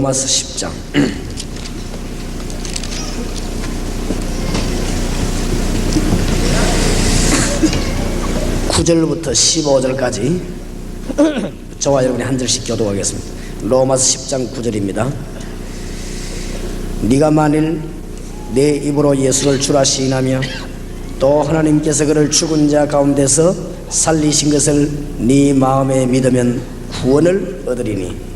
로마서 10장 9절부터 15절까지 저와 여러분이 한 절씩 교독하겠습니다. 로마서 10장 9절입니다. 네가 만일 내 입으로 예수를 주라 시인하며 또 하나님께서 그를 죽은 자 가운데서 살리신 것을 네 마음에 믿으면 구원을 얻으리니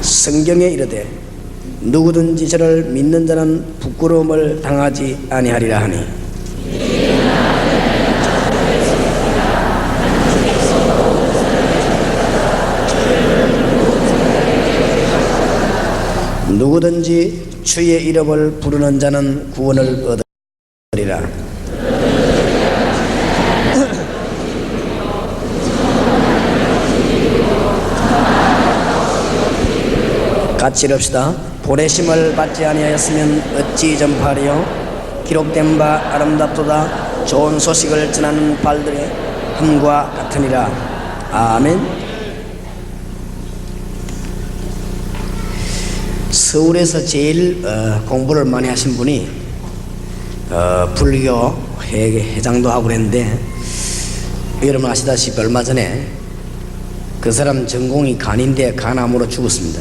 성경에 이르되 누구든지 저를 믿는 자는 부끄러움을 당하지 아니하리라 하니 누구든지 주의 이름을 부르는 자는 구원을 얻으리라. 같이 읽읍시다. 보내심을 받지 아니하였으면 어찌 전파하리요? 기록된 바 아름답도다. 좋은 소식을 전하는 발들의 함과 같으니라. 아멘. 서울에서 제일 공부를 많이 하신 분이 불교 회장도 하고 그랬는데, 여러분 아시다시피 얼마 전에 그 사람 전공이 간인데 간암으로 죽었습니다.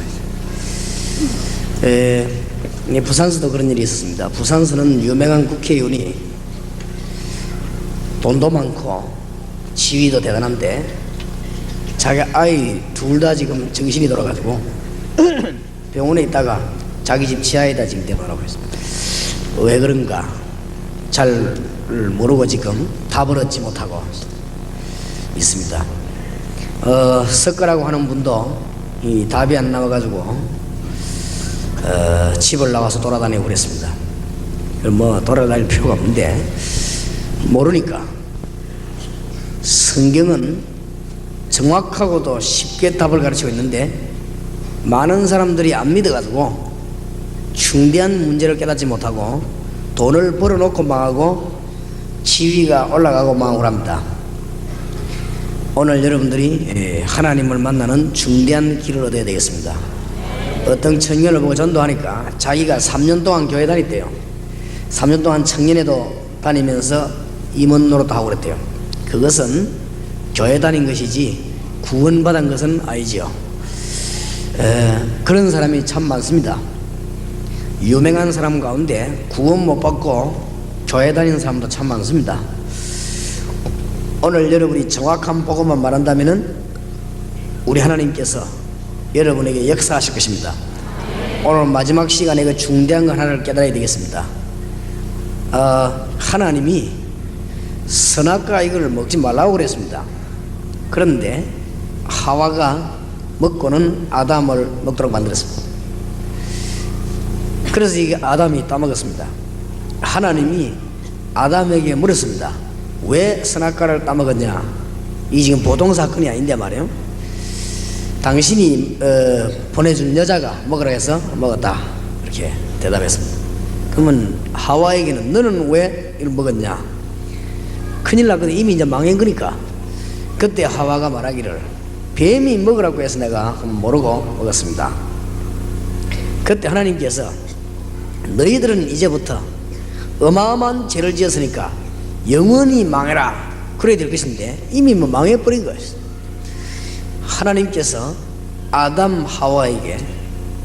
부산서도 그런 일이 있었습니다. 부산서는 유명한 국회의원이 돈도 많고 지위도 대단한데 자기 아이 둘 다 지금 정신이 돌아가지고 병원에 있다가 자기 집 지하에다 지금 대박하고 있습니다. 왜 그런가 잘 모르고 지금 답을 얻지 못하고 있습니다. 석가라고 하는 분도 이 답이 안 나와가지고 집을 나와서 돌아다니고 그랬습니다. 뭐 돌아다닐 필요가 없는데, 모르니까 성경은 정확하고도 쉽게 답을 가르치고 있는데 많은 사람들이 안 믿어가지고 중대한 문제를 깨닫지 못하고 돈을 벌어놓고 망하고 지위가 올라가고 망하고 합니다. 오늘 여러분들이 하나님을 만나는 중대한 길을 얻어야 되겠습니다. 어떤 청년을 보고 전도하니까 자기가 3년 동안 교회 다녔대요. 3년 동안 청년회도 다니면서 임원 노릇도 하고 그랬대요. 그것은 교회 다닌 것이지 구원받은 것은 아니지요. 그런 사람이 참 많습니다. 유명한 사람 가운데 구원 못 받고 교회 다니는 사람도 참 많습니다. 오늘 여러분이 정확한 복음만 말한다면은 우리 하나님께서 여러분에게 역사하실 것입니다. 오늘 마지막 시간에 그 중대한 거 하나를 깨달아야 되겠습니다. 하나님이 선악과 이걸 먹지 말라고 그랬습니다. 그런데 하와가 먹고는 아담을 먹도록 만들었습니다. 그래서 이게 아담이 따먹었습니다. 하나님이 아담에게 물었습니다. 왜 선악과를 따먹었냐? 이 지금 보통 사건이 아닌데 말이에요. 당신이 보내준 여자가 먹으라 해서 먹었다, 이렇게 대답했습니다. 그러면 하와에게는 너는 왜 이걸 먹었냐? 큰일 났거든. 이미 이제 망한 거니까. 그때 하와가 말하기를 뱀이 먹으라고 해서 내가 모르고 먹었습니다. 그때 하나님께서 너희들은 이제부터 어마어마한 죄를 지었으니까 영원히 망해라 그래야 될 것인데 이미 뭐 망해버린 거였어요. 하나님께서 아담 하와에게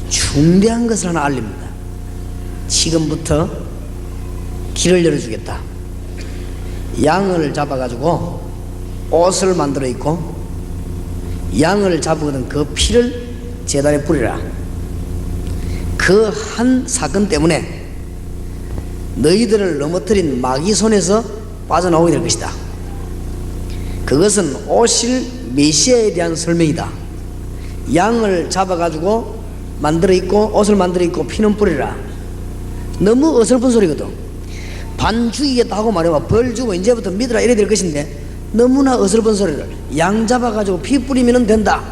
중대한 것을 하나 알립니다. 지금부터 길을 열어주겠다. 양을 잡아가지고 옷을 만들어 입고 양을 잡거든 그 피를 제단에 뿌리라. 그 한 사건 때문에 너희들을 넘어뜨린 마귀 손에서 빠져나오게 될 것이다. 그것은 오실 메시아에 대한 설명이다. 양을 잡아가지고 만들어 입고 옷을 만들어 입고 피는 뿌리라. 너무 어설픈 소리거든. 반 죽이겠다 하고 말해봐 벌 주고 이제부터 믿으라 이래야 될 것인데 너무나 어설픈 소리를 양 잡아가지고 피 뿌리면 된다.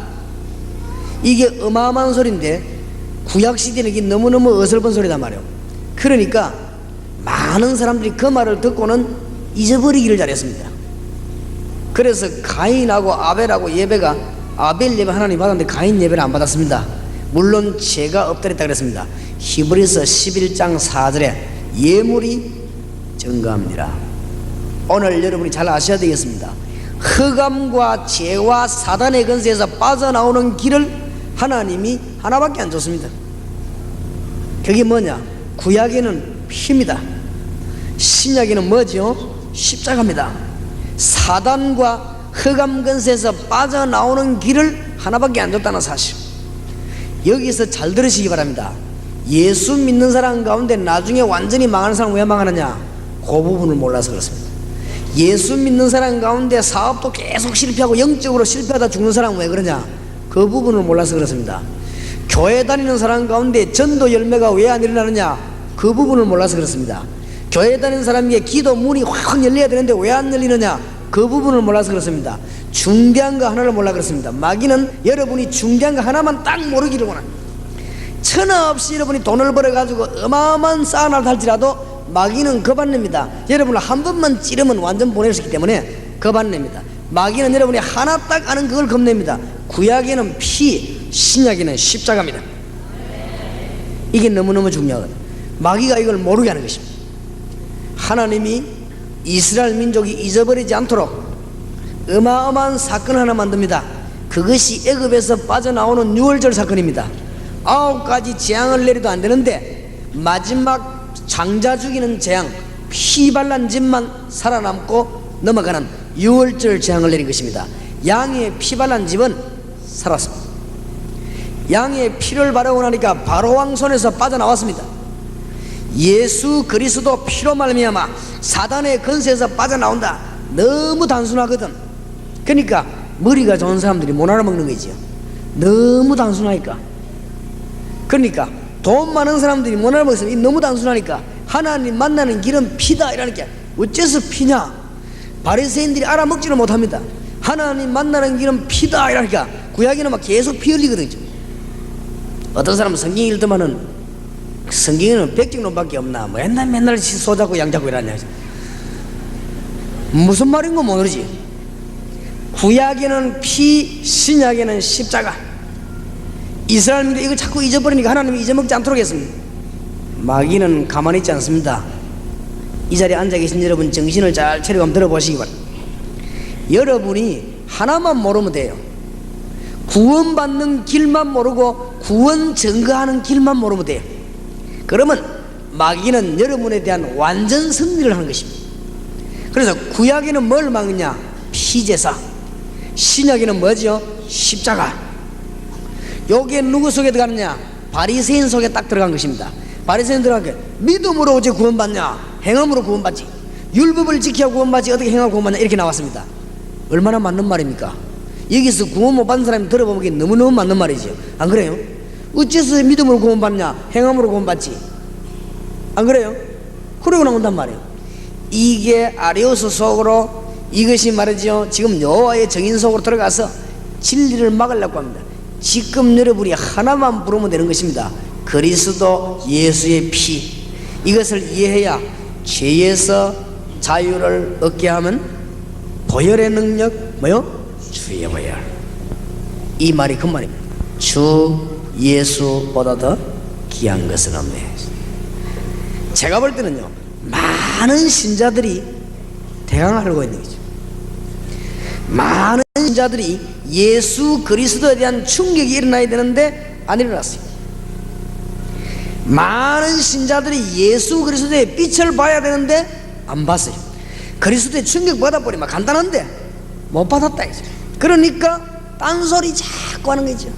이게 어마어마한 소리인데 구약시대는 이게 너무너무 어설픈 소리단 말이에요. 그러니까 많은 사람들이 그 말을 듣고는 잊어버리기를 잘했습니다. 그래서 가인하고 아벨하고 예배가, 아벨 예배 하나님 받았는데 가인 예배를 안 받았습니다. 물론 죄가 엎드렸다 그랬습니다. 히브리서 11장 4절에 예물이 증거합니다. 오늘 여러분이 잘 아셔야 되겠습니다. 흑암과 죄와 사단의 권세에서 빠져나오는 길을 하나님이 하나밖에 안 줬습니다. 그게 뭐냐? 구약에는 피입니다. 신약에는 뭐죠? 십자가입니다. 사단과 흑암 권세에서 빠져나오는 길을 하나밖에 안 줬다는 사실, 여기서 잘 들으시기 바랍니다. 예수 믿는 사람 가운데 나중에 완전히 망하는 사람은 왜 망하느냐? 그 부분을 몰라서 그렇습니다. 예수 믿는 사람 가운데 사업도 계속 실패하고 영적으로 실패하다 죽는 사람은 왜 그러냐? 그 부분을 몰라서 그렇습니다. 교회 다니는 사람 가운데 전도 열매가 왜 안 일어나느냐? 그 부분을 몰라서 그렇습니다. 교회 다니는 사람에게 기도 문이 확 열려야 되는데 왜 안 열리느냐? 그 부분을 몰라서 그렇습니다. 중대한 거 하나를 몰라 그렇습니다. 마귀는 여러분이 중대한 거 하나만 딱 모르기를 원합니다. 천하 없이 여러분이 돈을 벌어가지고 어마어마한 쌓아날 할지라도 마귀는 겁 안 냅니다. 여러분을 한 번만 찌르면 완전 보내시기 때문에 겁 안 냅니다. 마귀는 여러분이 하나 딱 아는 그걸 겁냅니다. 구약에는 피, 신약에는 십자가입니다. 이게 너무너무 중요하거든요. 마귀가 이걸 모르게 하는 것입니다. 하나님이 이스라엘 민족이 잊어버리지 않도록 어마어마한 사건 하나 만듭니다. 그것이 애굽에서 빠져나오는 6월절 사건입니다. 9가지 재앙을 내려도 안 되는데 마지막 장자 죽이는 재앙, 피 발란 집만 살아남고 넘어가는 6월절 재앙을 내린 것입니다. 양의 피 발란 집은 살았습니다. 양의 피를 바르고 나니까 바로왕 손에서 빠져나왔습니다. 예수 그리스도 피로 말미암아 사단의 권세에서 빠져나온다. 너무 단순하거든. 그러니까 머리가 좋은 사람들이 못 알아먹는 거지요. 너무 단순하니까. 그러니까 돈 많은 사람들이 못 알아먹으면 너무 단순하니까 하나님 만나는 길은 피다 이러니까 어째서 피냐? 바리새인들이 알아먹지를 못합니다. 하나님 만나는 길은 피다 이러니까 구약에는 막 계속 피 흘리거든요. 어떤 사람은 성경 읽더만은 성경에는 백정론밖에 없나? 뭐 맨날 소 잡고 양 잡고 이러냐? 무슨 말인 거 모르지. 구약에는 피, 신약에는 십자가. 이스라엘인데 이걸 자꾸 잊어버리니까 하나님이 잊어먹지 않도록 했습니다. 마귀는 가만히 있지 않습니다. 이 자리에 앉아 계신 여러분 정신을 잘 차리고 한번 들어보시기 바랍니다. 여러분이 하나만 모르면 돼요. 구원받는 길만 모르고 구원 증거하는 길만 모르면 돼요. 그러면 마귀는 여러분에 대한 완전 승리를 하는 것입니다. 그래서 구약에는 뭘 막느냐? 피제사. 신약에는 뭐죠? 십자가. 요게 누구 속에 들어가느냐? 바리새인 속에 딱 들어간 것입니다. 바리새인 들어간 게 믿음으로 어째 구원받냐? 행함으로 구원받지. 율법을 지켜 구원받지 어떻게 행하고 구원받냐? 이렇게 나왔습니다. 얼마나 맞는 말입니까? 여기서 구원 못 받는 사람이 들어보면 너무너무 맞는 말이죠. 안 그래요? 어째서 믿음으로 구원받냐? 행함으로 구원받지. 안 그래요? 그러고 나온단 말이에요. 이게 아리우스 속으로, 이것이 말이죠, 지금 여호와의 정인 속으로 들어가서 진리를 막으려고 합니다. 지금 여러분이 하나만 부르면 되는 것입니다. 그리스도 예수의 피. 이것을 이해해야 죄에서 자유를 얻게 하면 보혈의 능력, 뭐요? 주의 보혈. 이 말이 그 말입니다. 주 예수보다 더 귀한 것은 없네. 제가 볼 때는요, 많은 신자들이 대강 알고 있는 거죠. 많은 신자들이 예수 그리스도에 대한 충격이 일어나야 되는데 안 일어났어요. 많은 신자들이 예수 그리스도의 빛을 봐야 되는데 안 봤어요. 그리스도의 충격 받아버리면 간단한데 못 받았다 이제. 그러니까 딴소리 자꾸 하는 거죠.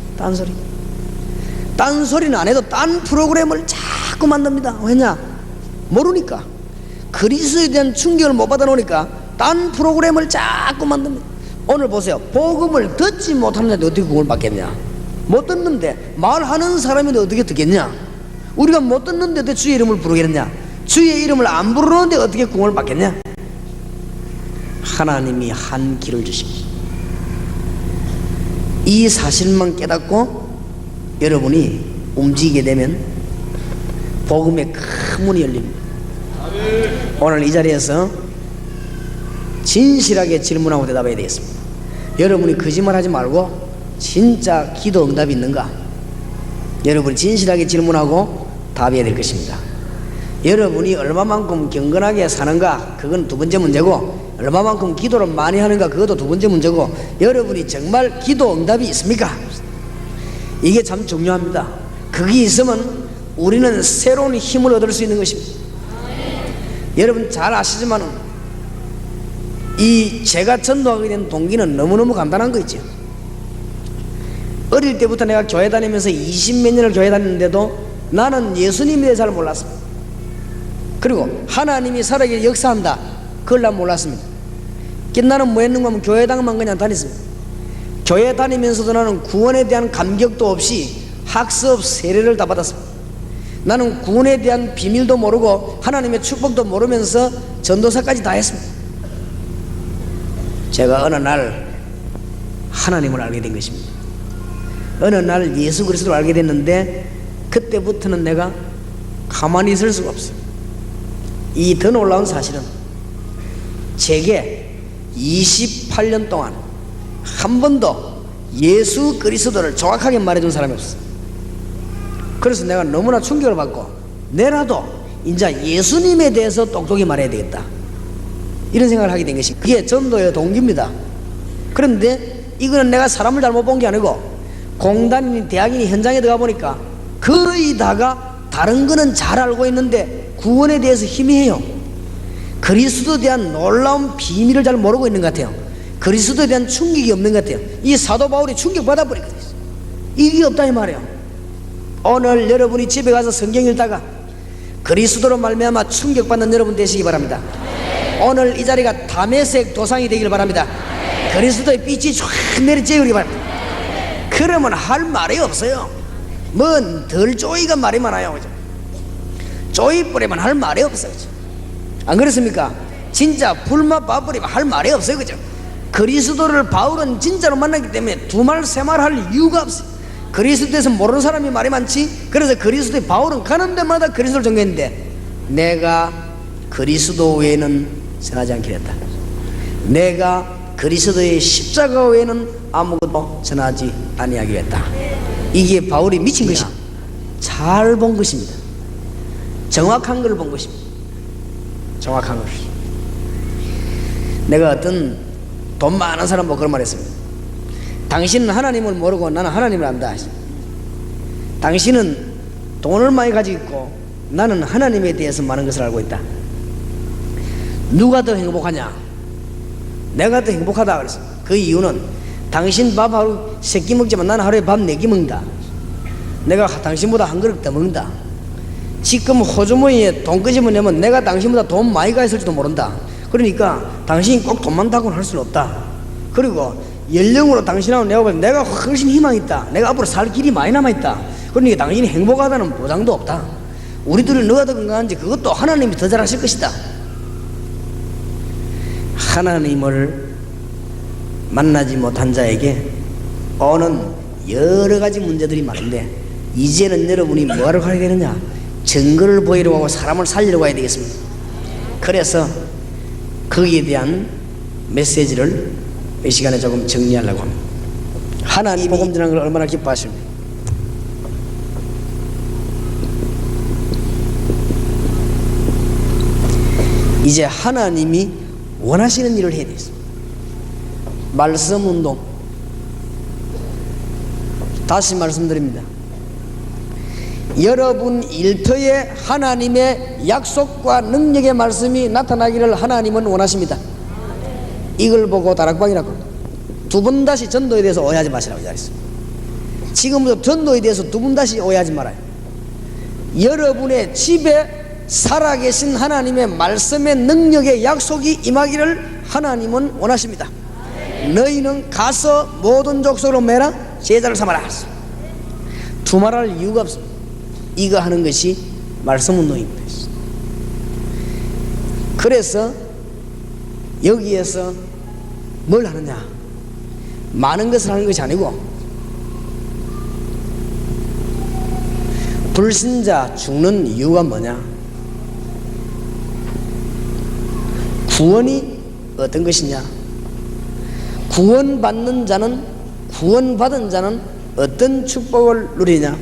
딴소리는 안 해도 딴 프로그램을 자꾸 만듭니다. 왜냐? 모르니까. 그리스도에 대한 충격을 못 받아 놓으니까 딴 프로그램을 자꾸 만듭니다. 오늘 보세요. 복음을 듣지 못하는 자들 어떻게 구원을 받겠냐? 못 듣는데 말하는 사람인데 어떻게 듣겠냐? 우리가 못 듣는데 어떻게 주의 이름을 부르겠냐? 주의 이름을 안 부르는데 어떻게 구원을 받겠냐? 하나님이 한 길을 주십니다. 이 사실만 깨닫고 여러분이 움직이게 되면 복음의 큰 문이 열립니다. 오늘 이 자리에서 진실하게 질문하고 대답해야 되겠습니다. 여러분이 거짓말하지 말고 진짜 기도 응답이 있는가? 여러분이 진실하게 질문하고 답해야 될 것입니다. 여러분이 얼마만큼 경건하게 사는가? 그건 두 번째 문제고, 얼마만큼 기도를 많이 하는가? 그것도 두 번째 문제고, 여러분이 정말 기도 응답이 있습니까? 이게 참 중요합니다. 그게 있으면 우리는 새로운 힘을 얻을 수 있는 것입니다. 여러분 잘 아시지만 이 제가 전도하게 된 동기는 너무너무 간단한 거 있죠. 어릴 때부터 내가 교회 다니면서 20몇 년을 교회 다녔는데도 나는 예수님에 대해 잘 몰랐습니다. 그리고 하나님이 살아계신 역사한다, 그걸 난 몰랐습니다. 나는 뭐 했는가 하면 교회당만 그냥 다녔습니다. 교회 다니면서도 나는 구원에 대한 감격도 없이 학습 세례를 다 받았습니다. 나는 구원에 대한 비밀도 모르고 하나님의 축복도 모르면서 전도사까지 다 했습니다. 제가 어느 날 하나님을 알게 된 것입니다. 어느 날 예수 그리스도를 알게 됐는데 그때부터는 내가 가만히 있을 수가 없어요. 이 더 놀라운 사실은 제게 28년 동안 한 번도 예수 그리스도를 정확하게 말해준 사람이 없어요. 그래서 내가 너무나 충격을 받고 내라도 이제 예수님에 대해서 똑똑히 말해야 되겠다, 이런 생각을 하게 된 것이 그게 전도의 동기입니다. 그런데 이거는 내가 사람을 잘못 본 게 아니고 공단이니 대학이니 현장에 들어가 보니까 거의 다가 다른 거는 잘 알고 있는데 구원에 대해서 희미해요. 그리스도에 대한 놀라운 비밀을 잘 모르고 있는 것 같아요. 그리스도에 대한 충격이 없는 것 같아요. 이 사도 바울이 충격받아 버리거든요. 이게 없다 이 말이에요. 오늘 여러분이 집에 가서 성경 읽다가 그리스도로 말미암아 충격받는 여러분 되시기 바랍니다. 오늘 이 자리가 담에색 도상이 되길 바랍니다. 그리스도의 빛이 쫙 내리쬐우리 바랍니다. 그러면 할 말이 없어요. 뭔 덜 쪼이가 말이 많아요, 그죠? 쪼이 뿌리면 할 말이 없어요, 그죠? 안 그렇습니까? 진짜 불맛 봐버리면 할 말이 없어요, 그죠? 그리스도를 바울은 진짜로 만났기 때문에 두 말 세 말 할 이유가 없어요. 그리스도에서 모르는 사람이 말이 많지. 그래서 그리스도의 바울은 가는 데마다 그리스도를 전개했는데 내가 그리스도 외에는 전하지 않게 됐다. 내가 그리스도의 십자가 외에는 아무것도 전하지 아니하기로 했다. 이게 바울이 미친 것이다. 잘 본 것입니다. 정확한 걸 본 것입니다. 정확한 걸. 내가 어떤 돈 많은 사람 보고 그런 말 했습니다. 당신은 하나님을 모르고 나는 하나님을 안다. 당신은 돈을 많이 가지고 있고 나는 하나님에 대해서 많은 것을 알고 있다. 누가 더 행복하냐? 내가 더 행복하다 그랬어. 그 이유는 당신 밥 하루 3끼 먹지만 나는 하루에 밥 4끼 먹는다. 내가 당신보다 한 그릇 더 먹는다. 지금 호주머니에 돈 끄집어내면 내가 당신보다 돈 많이 가 있을지도 모른다. 그러니까 당신이 꼭 돈 많다고는 할 수는 없다. 그리고 연령으로 당신하고 내가 훨씬 희망이 있다. 내가 앞으로 살 길이 많이 남아있다. 그러니까 당신이 행복하다는 보장도 없다. 우리들이 누가 더 건강한지 그것도 하나님이 더 잘하실 것이다. 하나님을 만나지 못한 자에게 오는 여러 가지 문제들이 많은데 이제는 여러분이 뭐하러 가야 되느냐? 증거를 보이려고 하고 사람을 살리려고 해야 되겠습니다. 그래서 거기에 대한 메시지를 이 시간에 조금 정리하려고 합니다. 하나님이 복음 전하는 걸 얼마나 기뻐하십니까? 이제 하나님이 원하시는 일을 해야 되겠습니다. 말씀 운동. 다시 말씀드립니다. 여러분 일터에 하나님의 약속과 능력의 말씀이 나타나기를 하나님은 원하십니다. 이걸 보고 다락방이라고 두 번 다시 전도에 대해서 오해하지 마시라고 이야기했습니다. 지금부터 전도에 대해서 두 번 다시 오해하지 말아요. 여러분의 집에 살아계신 하나님의 말씀의 능력의 약속이 임하기를 하나님은 원하십니다. 너희는 가서 모든 족속으로 매라 제자를 삼아라. 두말할 이유가 없습니다. 이거 하는 것이 말씀 운동입니다. 그래서 여기에서 뭘 하느냐? 많은 것을 하는 것이 아니고 불신자 죽는 이유가 뭐냐? 구원이 어떤 것이냐? 구원받은 자는 어떤 축복을 누리냐?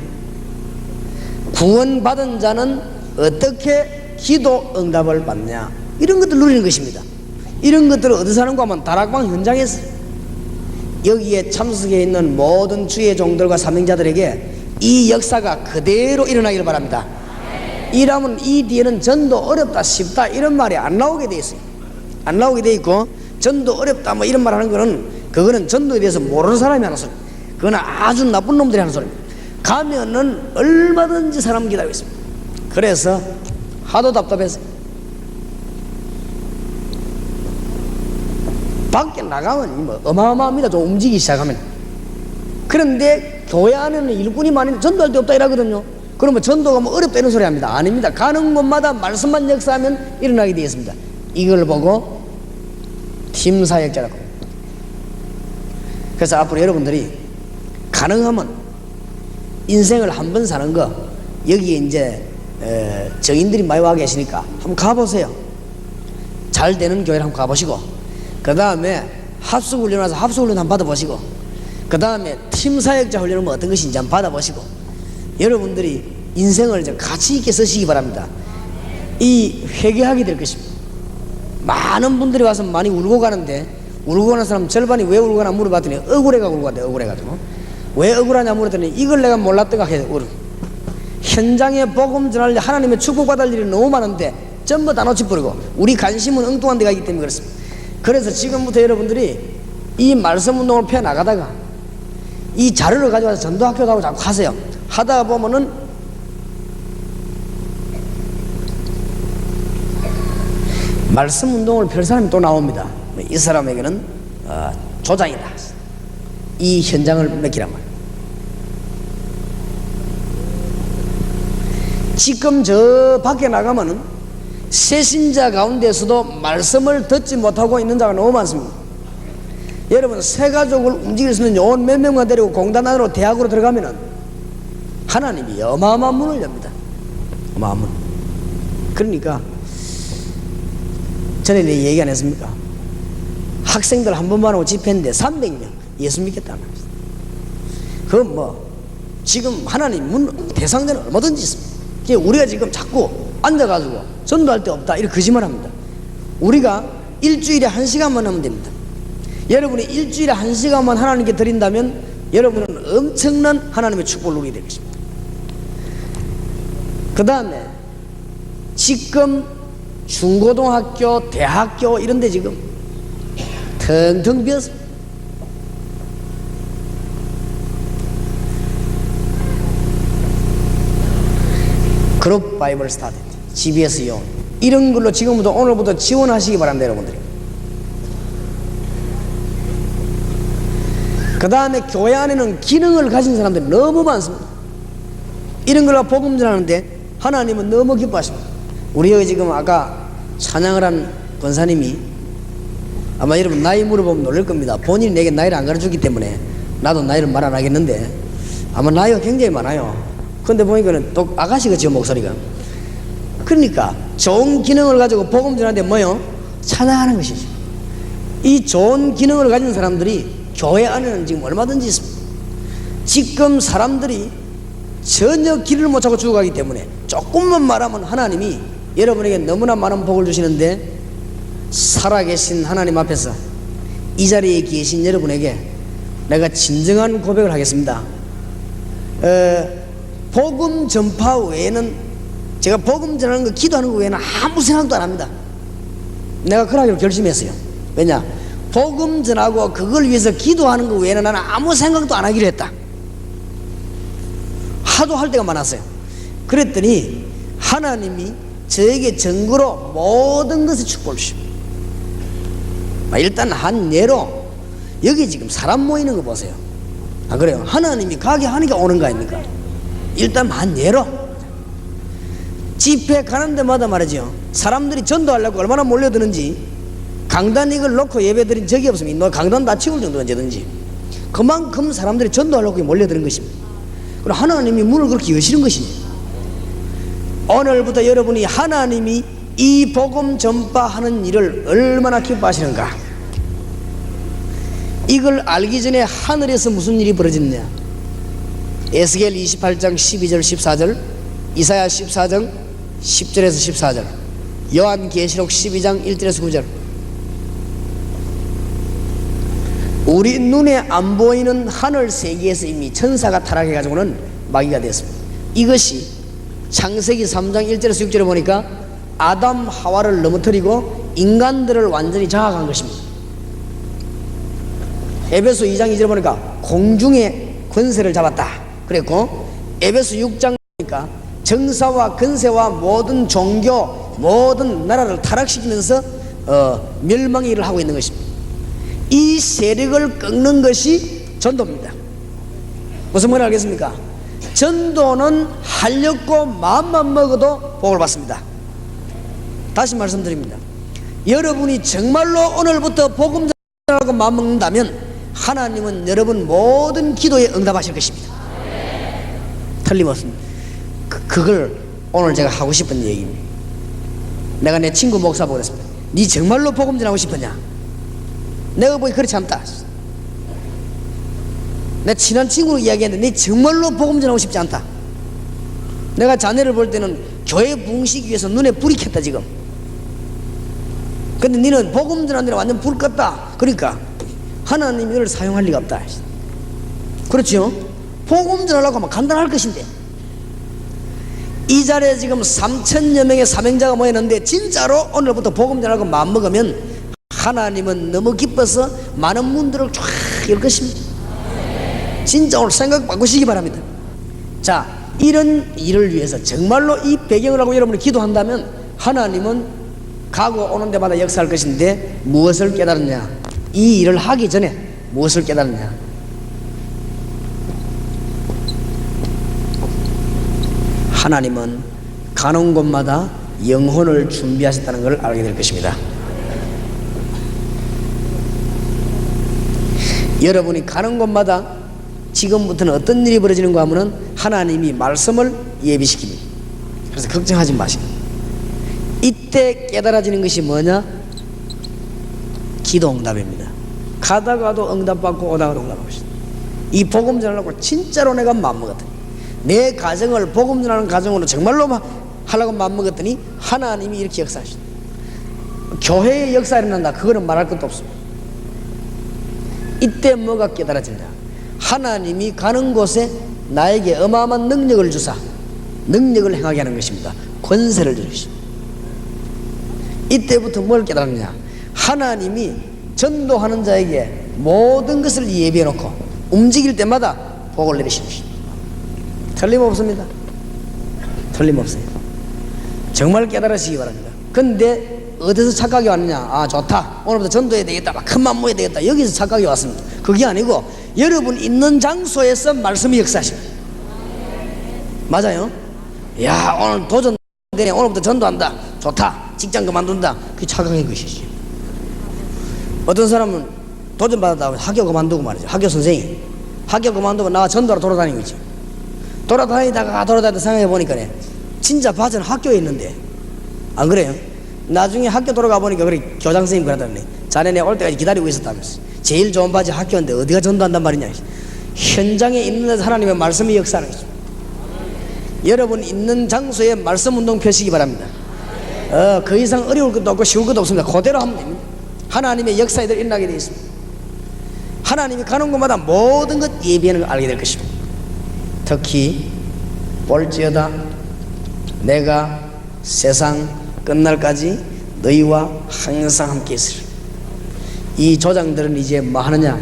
구원받은 자는 어떻게 기도 응답을 받냐? 이런 것들 누리는 것입니다. 이런 것들을 어디서 하는가 하면 다락방 현장에서, 여기에 참석해 있는 모든 주의 종들과 사명자들에게 이 역사가 그대로 일어나기를 바랍니다. 이라면 이 뒤에는 전도 어렵다 쉽다 이런 말이 안 나오게 돼 있어요. 안 나오게 돼 있고, 전도 어렵다 뭐 이런 말 하는 거는, 그거는 전도에 대해서 모르는 사람이 하는 소리, 그거는 아주 나쁜 놈들이 하는 소리입니다. 가면은 얼마든지 사람 기다리고 있습니다. 그래서 하도 답답해서 밖에 나가면 뭐 어마어마합니다. 좀 움직이기 시작하면. 그런데 교회 안에는 일꾼이 많이 전도할 데 없다 이러거든요. 그러면 전도가 뭐 어렵다 이런 소리 합니다. 아닙니다. 가는 곳마다 말씀만 역사하면 일어나게 되어 있습니다. 이걸 보고 팀 사역자라고. 그래서 앞으로 여러분들이 가능하면 인생을 한 번 사는 거, 여기에 이제 정인들이 많이 와 계시니까 한번 가보세요. 잘 되는 교회를 한번 가보시고, 그 다음에 합숙훈련 와서 합숙훈련 한번 받아보시고, 그 다음에 팀 사역자 훈련은 뭐 어떤 것인지 한번 받아보시고, 여러분들이 인생을 좀 가치 있게 쓰시기 바랍니다. 이 회개하게 될 것입니다. 많은 분들이 와서 많이 울고 가는데, 울고 가는 사람 절반이 왜 울고 가나 물어봤더니 억울해가 울고 간대. 억울해가지고. 왜 억울하냐 물었더니 이걸 내가 몰랐던가 해서 현장에 복음 전할 때 하나님의 축복받을 일이 너무 많은데 전부 다 놓쳐버리고, 우리 관심은 엉뚱한 데가 있기 때문에 그렇습니다. 그래서 지금부터 여러분들이 이 말씀 운동을 펴나가다가 이 자료를 가져와서 전도학교도 하고 자꾸 하세요. 하다가 보면은 말씀 운동을 펼 사람이 또 나옵니다. 이 사람에게는 조장이다. 이 현장을 맡기란 말이에요. 지금 저 밖에 나가면은 새신자 가운데서도 말씀을 듣지 못하고 있는 자가 너무 많습니다. 여러분, 새 가족을 움직일 수 있는 요원 몇 명만 데리고 공단 안으로 대학으로 들어가면은 하나님이 어마어마한 문을 엽니다. 어마어마한 문. 그러니까 전에 내 얘기 안 했습니까? 학생들 한 번만 하고 집회했는데 300명 예수 믿겠다는 말이죠. 그건 뭐 지금 하나님 문 대상자는 얼마든지 있습니다. 우리가 지금 자꾸 앉아가지고 전도할 데 없다 이렇게 거짓말합니다. 우리가 일주일에 1시간만 하면 됩니다. 여러분이 일주일에 1시간만 하나님께 드린다면 여러분은 엄청난 하나님의 축복을 누리게 될 것입니다. 그 다음에 지금 중고등학교, 대학교 이런 데 지금 텅텅 비었습니다. 그룹 바이블 스타디, GBS 용 이런 걸로 지금부터 오늘부터 지원하시기 바랍니다. 여러분들이. 그 다음에 교회 안에는 기능을 가진 사람들이 너무 많습니다. 이런 걸로 복음 전하는데 하나님은 너무 기뻐하십니다. 우리 여기 지금 아까 찬양을 한 권사님이, 아마 여러분 나이 물어보면 놀랄 겁니다. 본인이 내게 나이를 안 가르쳐주기 때문에 나도 나이를 말 안 하겠는데 아마 나이가 굉장히 많아요. 근데 보니까는 또 아가씨같이요 목소리가. 그러니까 좋은 기능을 가지고 복음 전하는데 뭐요? 찬양하는 것이죠. 이 좋은 기능을 가진 사람들이 교회 안에는 지금 얼마든지 있습니다. 지금 사람들이 전혀 길을 못 찾고 죽어가기 때문에 조금만 말하면 하나님이 여러분에게 너무나 많은 복을 주시는데, 살아계신 하나님 앞에서 이 자리에 계신 여러분에게 내가 진정한 고백을 하겠습니다. 복음 전파 외에는, 제가 복음 전하는 거 기도하는 거 외에는 아무 생각도 안 합니다. 내가 그러기로 결심했어요. 왜냐? 복음 전하고 그걸 위해서 기도하는 거 외에는 나는 아무 생각도 안 하기로 했다. 하도 할 때가 많았어요. 그랬더니 하나님이 저에게 증거로 모든 것을 축복을 주십니다. 일단 한 예로 여기 지금 사람 모이는 거 보세요. 아, 그래요? 하나님이 가게 하니까 오는 거 아닙니까? 일단 한 예로 집회 가는 데마다 말이죠, 사람들이 전도하려고 얼마나 몰려드는지, 강단 이걸 놓고 예배 드린 적이 없습니다. 너 강단 다 치울 정도 언제든지. 그만큼 사람들이 전도하려고 몰려드는 것입니다. 그럼 하나님이 문을 그렇게 여시는 것이죠. 오늘부터 여러분이 하나님이 이 복음 전파하는 일을 얼마나 기뻐하시는가. 이걸 알기 전에 하늘에서 무슨 일이 벌어졌냐. 에스겔 28장 12절 14절, 이사야 14장 10절에서 14절, 요한계시록 12장 1절에서 9절. 우리 눈에 안 보이는 하늘 세계에서 이미 천사가 타락해가지고는 마귀가 됐습니다. 이것이 창세기 3장 1절에서 6절에 보니까 아담 하와를 넘어뜨리고 인간들을 완전히 장악한 것입니다. 에베소 2장 2절에 보니까 공중의 권세를 잡았다 그랬고, 에베소 6장 보니까 정사와 근세와 모든 종교 모든 나라를 타락시키면서 멸망의 일을 하고 있는 것입니다. 이 세력을 꺾는 것이 전도입니다. 무슨 말인지 알겠습니까? 전도는 하렵고 마음만 먹어도 복을 받습니다. 다시 말씀드립니다. 여러분이 정말로 오늘부터 복음 전하고 마음 먹는다면 하나님은 여러분 모든 기도에 응답하실 것입니다. 틀림없습니다. 그걸 오늘 제가 하고 싶은 얘기입니다. 내가 내 친구 목사 보고 그랬습니다. 네 정말로 복음 전하고 싶었냐? 내가 보기 그렇지 않다. 내 친한 친구로 이야기했는데 네 정말로 복음 전하고 싶지 않다. 내가 자네를 볼 때는 교회 부흥시키기 위해서 눈에 불이 켰다 지금. 근데 너는 복음 전하는 데 완전 불 껐다. 그러니까 하나님이 너를 사용할 리가 없다. 그렇죠? 복음 전하려고 하면 간단할 것인데, 이 자리에 지금 3,000여 명의 사명자가 모였는데 진짜로 오늘부터 복음 전하고 마음먹으면 하나님은 너무 기뻐서 많은 문들을 쫙 열 것입니다. 진짜 오늘 생각 바꾸시기 바랍니다. 자, 이런 일을 위해서 정말로 이 배경을 하고 여러분이 기도한다면 하나님은 가고 오는 데마다 역사할 것인데, 무엇을 깨달았냐? 이 일을 하기 전에 무엇을 깨달았냐? 하나님은 가는 곳마다 영혼을 준비하셨다는 걸 알게 될 것입니다. 여러분이 가는 곳마다 지금부터는 어떤 일이 벌어지는가 하면은 하나님이 말씀을 예비시킵니다. 그래서 걱정하지 마시고, 이때 깨달아지는 것이 뭐냐? 기도 응답입니다. 가다가도 응답받고 오다가도 응답받고 있습니다. 이 복음 전하려고 진짜로 내가 마음먹었더니, 내 가정을 복음 전하는 가정으로 정말로 하려고 마음먹었더니 하나님이 이렇게 역사하시다. 교회의 역사가 일어난다, 그거는 말할 것도 없습니다. 이때 뭐가 깨달아진다? 하나님이 가는 곳에 나에게 어마어마한 능력을 주사 능력을 행하게 하는 것입니다. 권세를 주십니다. 이때부터 뭘 깨달았느냐? 하나님이 전도하는 자에게 모든 것을 예비해 놓고 움직일 때마다 복을 내리시는 것입니다. 틀림없습니다. 틀림없어요. 정말 깨달으시기 바랍니다. 근데 어디서 착각이 왔느냐? 아, 좋다, 오늘부터 전도해야 되겠다, 막 큰 맘 모여야 되겠다, 여기서 착각이 왔습니다. 그게 아니고 여러분 있는 장소에서 말씀이 역사하십니다. 맞아요? 야, 오늘 도전되네, 오늘부터 전도한다, 좋다, 직장 그만둔다, 그게 착각의 것이지. 어떤 사람은 도전받았다고 학교 그만두고 말이죠. 학교 선생님 학교 그만두고 나와 전도하러 돌아다니고 있지. 돌아다니다가 생각해 보니까 진짜 바지는 학교에 있는데, 안 그래요? 나중에 학교 돌아가 보니까 그래, 교장 선생님 그러더니 자네네 올 때까지 기다리고 있었다면서. 제일 좋은 바지 학교인데 어디가 전도한단 말이냐. 현장에 있는 데서 하나님의 말씀이 역사하는 거죠. 여러분 있는 장소에 말씀 운동 펴시기 바랍니다. 그 이상 어려울 것도 없고 쉬울 것도 없습니다. 그대로 하면 됩니다. 하나님의 역사에 일어나게 되어 있습니다. 하나님이 가는 곳마다 모든 것 예비하는 걸 알게 될 것입니다. 특히 볼지어다 내가 세상 끝날까지 너희와 항상 함께 있으리라. 이 조장들은 이제 뭐 하느냐?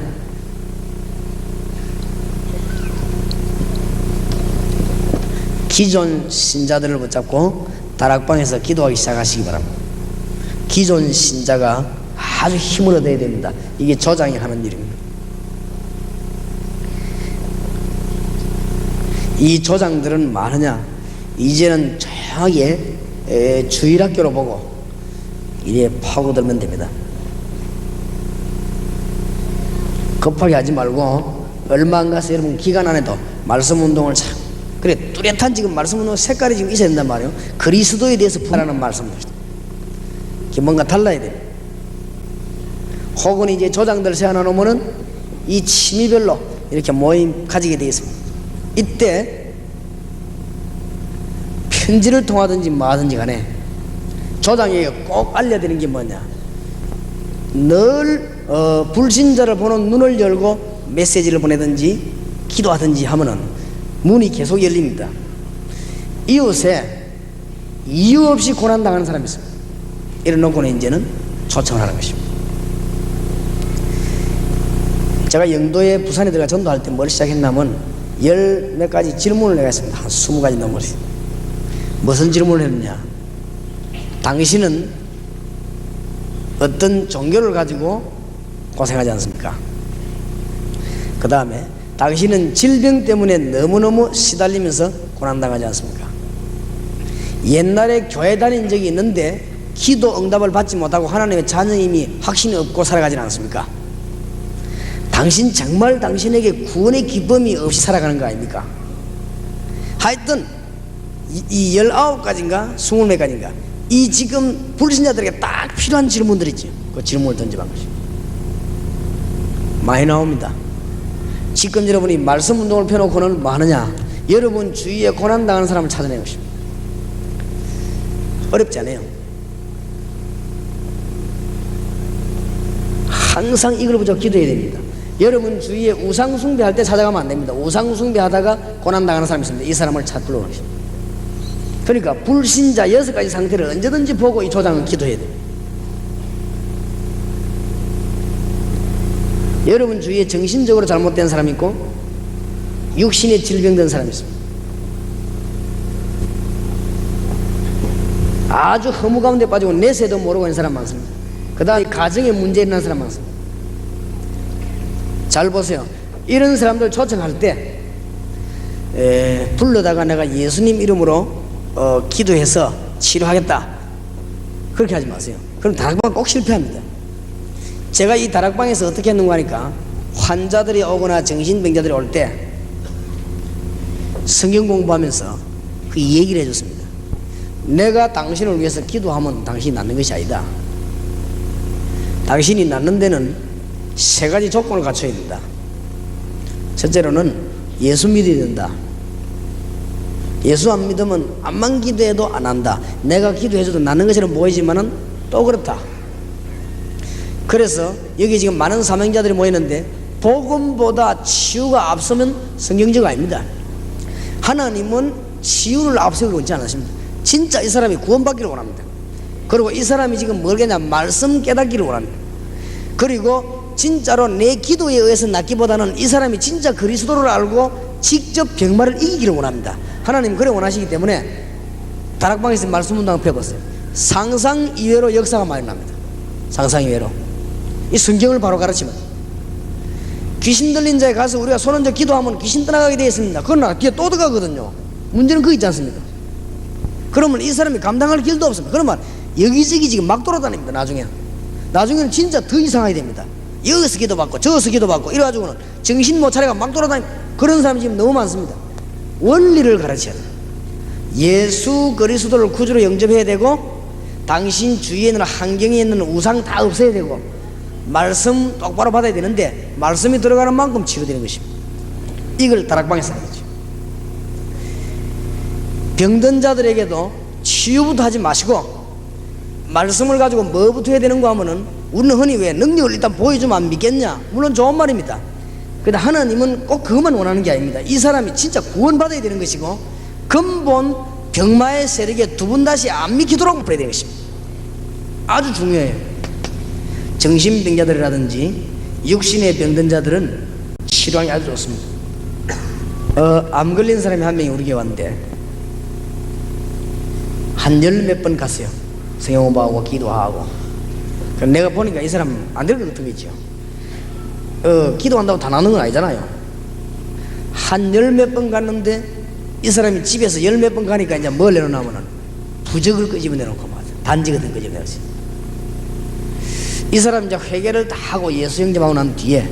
기존 신자들을 붙잡고 다락방에서 기도하기 시작하시기 바랍니다. 기존 신자가 아주 힘을 얻어야 됩니다. 이게 조장이 하는 일입니다. 이 조장들은 많으냐? 이제는 조용하게 주일학교로 보고 이래 파고들면 됩니다. 급하게 하지 말고 얼마 안 가서 여러분 기간 안에도 말씀 운동을 참, 그래 뚜렷한 지금 말씀 운동 색깔이 지금 있어야 된단 말이에요. 그리스도에 대해서 분하는 말씀들. 뭔가 달라야 돼요. 혹은 이제 조장들 세워놓으면은 이 취미별로 이렇게 모임 가지게 되어 있습니다. 이때 편지를 통하든지 뭐하든지 간에 조장에게 꼭 알려드리는 게 뭐냐, 늘 불신자를 보는 눈을 열고 메시지를 보내든지 기도하든지 하면은 문이 계속 열립니다. 이웃에 이유 없이 고난당하는 사람이 있습니다. 이래 놓고는 이제는 초청을 하는 것입니다. 제가 영도에 부산에 들어가 전도할 때 뭘 시작했냐면 열 몇 가지 질문을 내가 했습니다. 한 20가지 넘었어요. 무슨 질문을 했느냐, 당신은 어떤 종교를 가지고 고생하지 않습니까? 그 다음에 당신은 질병 때문에 너무너무 시달리면서 고난당하지 않습니까? 옛날에 교회 다닌 적이 있는데 기도 응답을 받지 못하고 하나님의 자녀임이 확신이 없고 살아가지 않습니까? 당신 정말 당신에게 구원의 기쁨이 없이 살아가는 거 아닙니까? 하여튼 이 19가지인가 20몇 가지인가 이 지금 불신자들에게 딱 필요한 질문들이지. 그 질문을 던져본 것이 많이 나옵니다. 지금 여러분이 말씀 운동을 펴놓고는 뭐 하느냐, 여러분 주위에 고난당하는 사람을 찾아내는 것입니다. 어렵지 않아요. 항상 이걸 보자 기도해야 됩니다. 여러분 주위에 우상 숭배할 때 찾아가면 안 됩니다. 우상 숭배하다가 고난당하는 사람이 있습니다. 이 사람을 불러오는 것입니다. 그러니까 불신자 6가지 상태를 언제든지 보고 이 조장은 기도해야 돼요. 여러분 주위에 정신적으로 잘못된 사람이 있고 육신에 질병된 사람이 있습니다. 아주 허무 가운데 빠지고 내세도 모르고 있는 사람 많습니다. 그 다음에 가정에 문제 일어난 사람 많습니다. 잘 보세요. 이런 사람들 초청할 때 불러다가 내가 예수님 이름으로 기도해서 치료하겠다 그렇게 하지 마세요. 그럼 다락방 꼭 실패합니다. 제가 이 다락방에서 어떻게 했는가 하니까 환자들이 오거나 정신병자들이 올 때 성경 공부하면서 그 얘기를 해줬습니다. 내가 당신을 위해서 기도하면 당신이 낫는 것이 아니다. 당신이 낫는 데는 3가지 조건을 갖춰야 된다. 첫째로는 예수 믿어야 된다. 예수 안 믿으면 암만 기도해도 안 한다. 내가 기도해줘도 낫는 것처럼 보이지만은 또 그렇다. 그래서 여기 지금 많은 사명자들이 모이는데 복음보다 치유가 앞서면 성경적 아닙니다. 하나님은 치유를 앞세우고 있지 않으십니다. 진짜 이 사람이 구원받기를 원합니다. 그리고 이 사람이 지금 뭘겠냐, 말씀 깨닫기를 원합니다. 그리고 진짜로 내 기도에 의해서 낫기보다는 이 사람이 진짜 그리스도를 알고 직접 병마를 이기기를 원합니다. 하나님 그래 원하시기 때문에 다락방에서 말씀 운동을 펴봤어요. 상상 이외로 역사가 많이 납니다. 상상 이외로 이 성경을 바로 가르치면 귀신 들린 자에 가서 우리가 손 얹어 기도하면 귀신 떠나가게 되어 있습니다. 그러나 뒤에 또 들어가거든요. 문제는 그거 있지 않습니까? 그러면 이 사람이 감당할 길도 없습니다. 그러면 여기저기 지금 막 돌아다닙니다. 나중에는 진짜 더 이상하게 됩니다. 여기서 기도받고 저기서 기도받고 이래가지고는 정신 못 차려가 막 돌아다니고 그런 사람이 지금 너무 많습니다. 원리를 가르쳐야 돼요. 예수 그리스도를 구주로 영접해야 되고 당신 주위에 있는 환경에 있는 우상 다 없애야 되고 말씀 똑바로 받아야 되는데 말씀이 들어가는 만큼 치료되는 것입니다. 이걸 다락방에서 하겠죠. 병든 자들에게도 치유부터 하지 마시고 말씀을 가지고 뭐부터 해야 되는가 하면은 우리는 흔히 왜 능력을 일단 보여주면 안 믿겠냐? 물론 좋은 말입니다. 그런데 하나님은 꼭 그것만 원하는 게 아닙니다. 이 사람이 진짜 구원받아야 되는 것이고 근본 병마의 세력에 두 번 다시 안 믿기도록 풀어야 되는 것입니다. 아주 중요해요. 정신병자들이라든지 육신에 병든 자들은 치료하기 아주 좋습니다. 암 걸린 사람이 한 명이 우리 교회 왔는데 한 10몇 번 갔어요. 성경 공부하고 기도하고. 그럼 내가 보니까 이 사람 안 될 것 같은 거 있죠. 기도한다고 다 나는 건 아니잖아요. 한 10몇 번 갔는데 이 사람이 집에서 10몇 번 가니까 이제 뭘 내놓으면은 부적을 끄집어 내놓고 맞아. 단지 같은 거 끄집어 내놓지. 이 사람 이제 회개를 다 하고 예수 영접하고 난 뒤에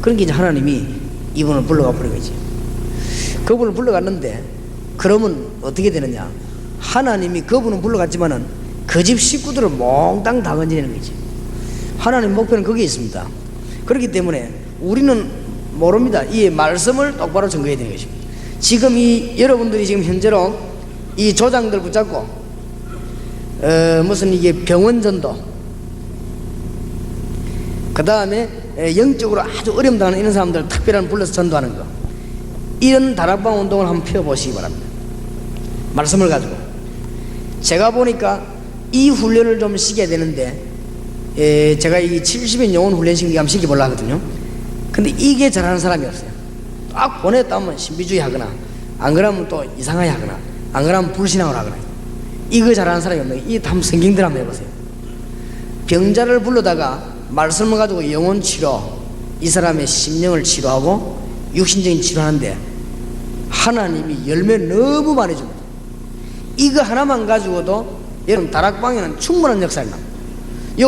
그러니까 이제 하나님이 이분을 불러가 버린 거지. 그분을 불러갔는데 그러면 어떻게 되느냐? 하나님이 그분은 불러갔지만은 그 집 식구들을 몽땅 다 건지는 거지. 하나님 목표는 거기에 있습니다. 그렇기 때문에 우리는 모릅니다. 이 말씀을 똑바로 증거해야 되는 것입니다. 지금 이 여러분들이 지금 현재로 이 조장들 붙잡고 무슨 이게 병원 전도, 그 다음에 영적으로 아주 어려움당하는 이런 사람들 특별한 불러서 전도하는 거, 이런 다락방 운동을 한번 펴보시기 바랍니다. 말씀을 가지고. 제가 보니까 이 훈련을 좀 시켜야 되는데, 제가 이 70인 영혼 훈련식 한번 시켜보려고 하거든요. 근데 이게 잘하는 사람이 없어요. 딱 보냈다 하면 신비주의 하거나, 안 그러면 또 이상하게 하거나, 안 그러면 불신앙을 하거나. 이거 잘하는 사람이 없는 거예요. 이 한번 성경들 한번 해보세요. 병자를 불러다가 말씀을 가지고 영혼 치료, 이 사람의 심령을 치료하고 육신적인 치료하는데 하나님이 열매 너무 많이 줍니다. 이거 하나만 가지고도 여러분 다락방에는 충분한 역사를 납니다.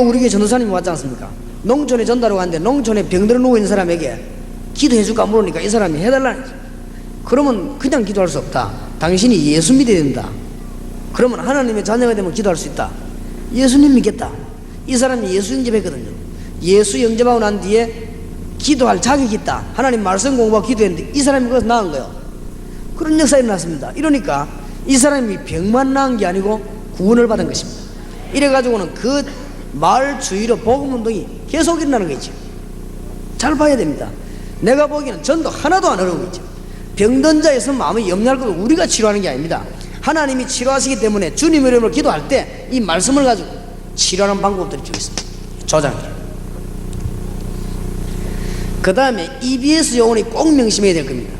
우리 교회 전도사님이 왔지 않습니까? 농촌에 전도하러 갔는데 농촌에 병들어 누워있는 사람에게 기도해 줄까 물으니까 이 사람이 해달라는 거죠. 그러면 그냥 기도할 수 없다. 당신이 예수 믿어야 된다. 그러면 하나님의 자녀가 되면 기도할 수 있다. 예수님 믿겠다. 이 사람이 예수 영접했거든요. 예수 영접하고 난 뒤에 기도할 자격이 있다. 하나님 말씀 공부하고 기도했는데 이 사람이 그것서 나은 거예요. 그런 역사가 일어났습니다. 이러니까 이 사람이 병만 나은 게 아니고 구원을 받은 것입니다. 이래가지고는 그 마을 주위로 복음운동이 계속 일어나는 거죠. 잘 봐야 됩니다. 내가 보기에는 전도 하나도 안 어려운 거죠. 병든 자에 있으면 마음이 염려할 것도 우리가 치료하는 게 아닙니다. 하나님이 치료하시기 때문에 주님의 이름으로 기도할 때 이 말씀을 가지고 치료하는 방법들이 쭉 있습니다. 조장들. 그 다음에 EBS 요원이 꼭 명심해야 될 겁니다.